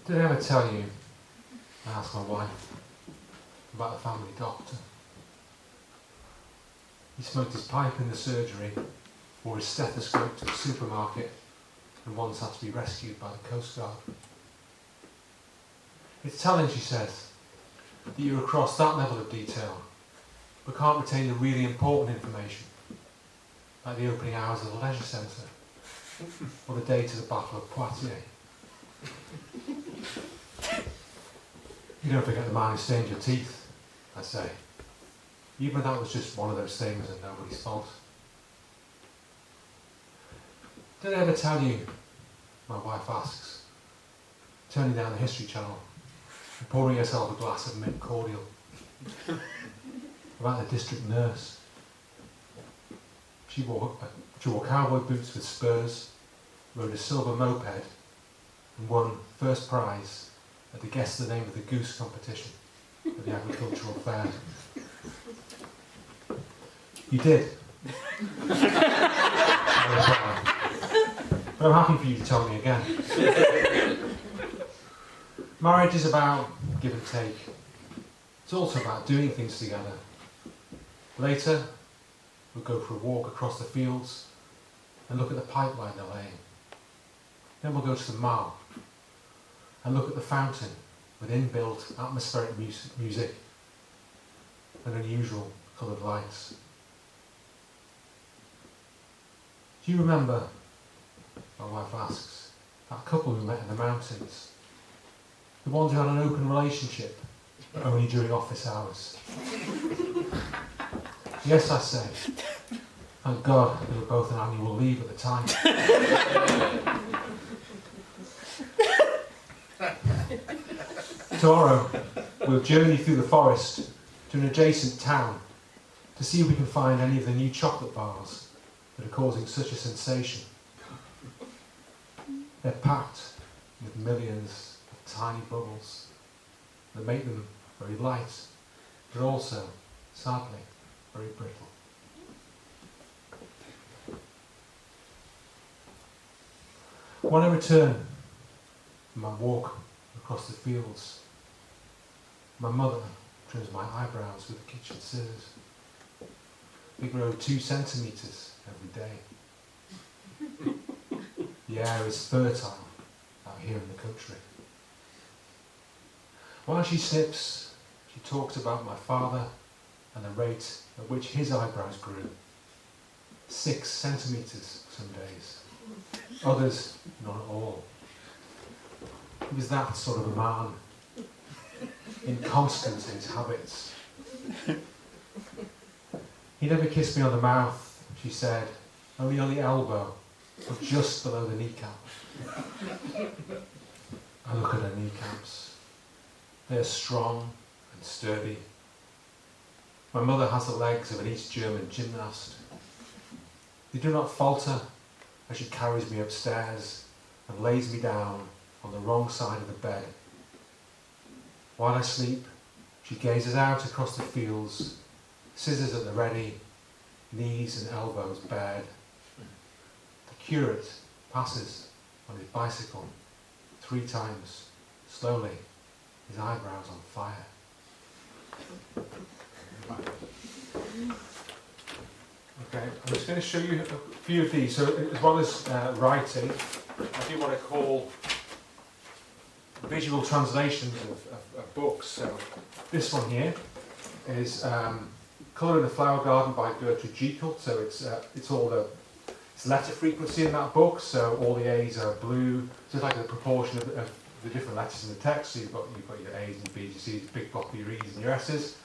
Did I ever tell you, I asked my wife, about the family doctor? He smoked his pipe in the surgery, wore his stethoscope to the supermarket, and once had to be rescued by the Coast Guard. It's telling, she says, that you're across that level of detail, but can't retain the really important information, like the opening hours of the leisure centre, or the date of the Battle of Poitiers. You don't forget the man who stained your teeth, I say. Even that was just one of those things and nobody's fault. Did I ever tell you, my wife asks, turning down the History Channel and pouring herself a glass of mint cordial, about the district nurse? She wore cowboy boots with spurs, rode a silver moped, and won first prize at the Guess the Name of the Goose competition at the agricultural fair. You did. But I'm happy for you to tell me again. Marriage is about give and take. It's also about doing things together. Later, we'll go for a walk across the fields and look at the pipeline they're laying. Then we'll go to the mall and look at the fountain with inbuilt atmospheric music and unusual coloured lights. Do you remember, my wife asks, that couple who met in the mountains? The ones who had an open relationship, but only during office hours? Yes, I say. Thank God they were both on annual leave at the time. Tomorrow, we'll journey through the forest to an adjacent town to see if we can find any of the new chocolate bars that are causing such a sensation. They're packed with millions of tiny bubbles that make them very light, but also, sadly, very brittle. When I return from my walk across the fields, my mother trims my eyebrows with the kitchen scissors. They grow 2 centimetres every day. The air is fertile out here in the country. While she snips, she talks about my father and the rate at which his eyebrows grew. 6 centimetres some days, others not at all. He was that sort of a man, inconstant in his habits. He never kissed me on the mouth, she said, only on the elbow, or just below the kneecap. I look at her kneecaps. They are strong and sturdy. My mother has the legs of an East German gymnast. They do not falter as she carries me upstairs and lays me down on the wrong side of the bed. While I sleep, she gazes out across the fields, scissors at the ready, knees and elbows bared. The curate passes on his bicycle 3 times, slowly, his eyebrows on fire. Okay, I'm just going to show you a few of these. So as well as writing, I do want to call visual translations of books. So this one here is Colour in the Flower Garden by Gertrude Jekyll. So it's all it's letter frequency in that book. So all the A's are blue. So it's like a proportion of the different letters in the text. So you've got your A's and B's, you see a big block of your E's and your S's.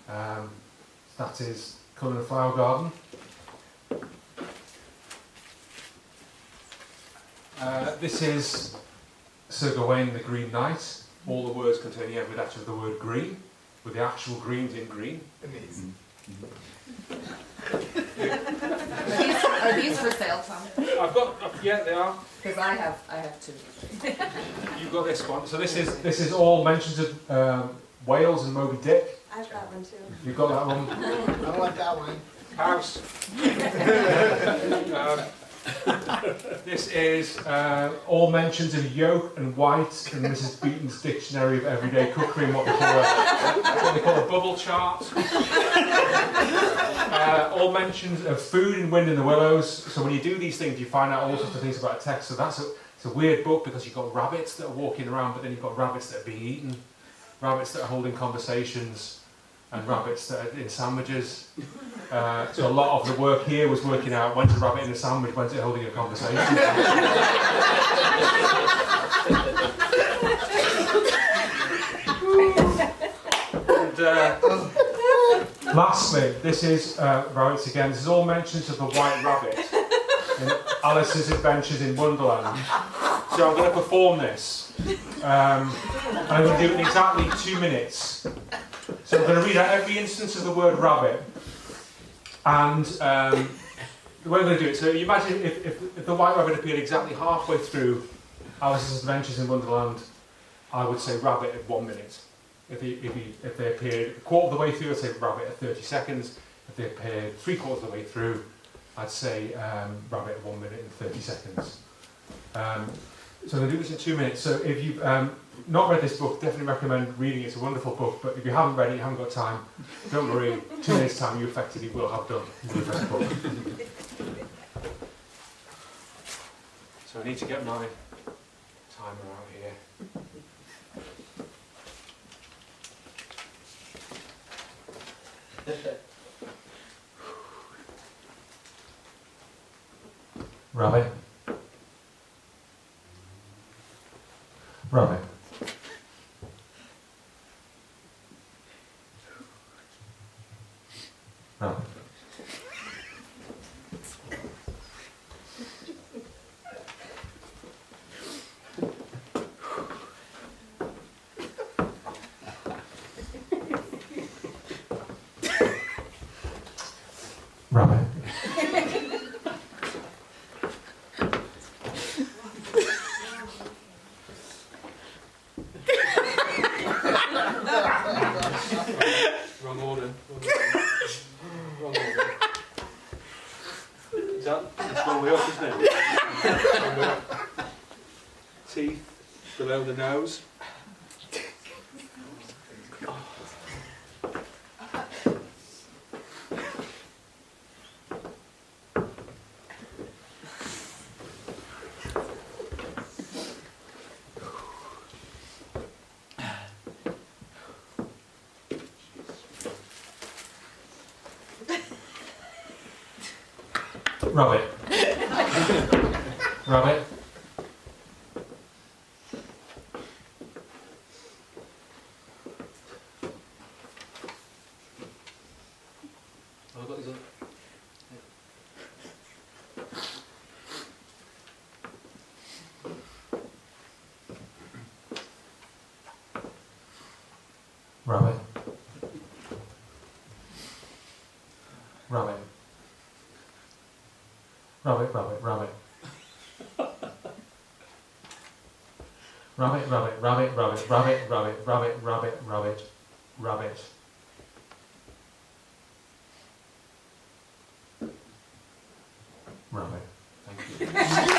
That is Colour in the Flower Garden. This is Sir Gawain the Green Knight. All the words containing every letter of the word green, with the actual greens in green. Amazing. Are these for sale, Tom? I've got, yeah, they are. Because I have 2. You've got this one. So this is all mentions of Wales and Moby Dick. I've got one too. You've got that one. I want that one. House. This is all mentions of yolk and white in Mrs. Beaton's Dictionary of Everyday Cookery, and what they call a bubble chart. All mentions of food and wind in the willows. So when you do these things, you find out all sorts of things about a text. So it's a weird book because you've got rabbits that are walking around, but then you've got rabbits that are being eaten, rabbits that are holding conversations, and rabbits that are in sandwiches. So a lot of the work here was working out when's a rabbit in a sandwich, when's it holding a conversation. And lastly, this is rabbits again. This is all mentions of the white rabbit in Alice's Adventures in Wonderland. So I'm going to perform this, and I'm going to do it in exactly 2 minutes. So I'm going to read out every instance of the word rabbit, and the way I'm going to do it. So you imagine if the white rabbit appeared exactly halfway through Alice's Adventures in Wonderland, I would say rabbit at 1 minute. If they appeared a quarter of the way through, I'd say rabbit at 30 seconds. If they appeared 3/4 of the way through, I'd say rabbit at 1 minute and 30 seconds. So I'm going to do this in 2 minutes. So if you've not read this book, definitely recommend reading it. It's a wonderful book. But if you haven't read it, you haven't got time, don't worry. 2 minutes time, you effectively will have done the first book. So I need to get my timer out here. Rabbit. Rabbit. Rabbit. Rabbit. Wrong order. Wrong order. That's one way up, isn't it? One way up. Teeth below the nose. Rabbit. Rabbit. Oh, I've got these on. Rabbit. Rabbit. Rabbit, rabbit, rabbit. Rabbit, rabbit, rabbit, rabbit, rabbit, rabbit, rabbit, rabbit, rabbit, rabbit. Rabbit. Thank you.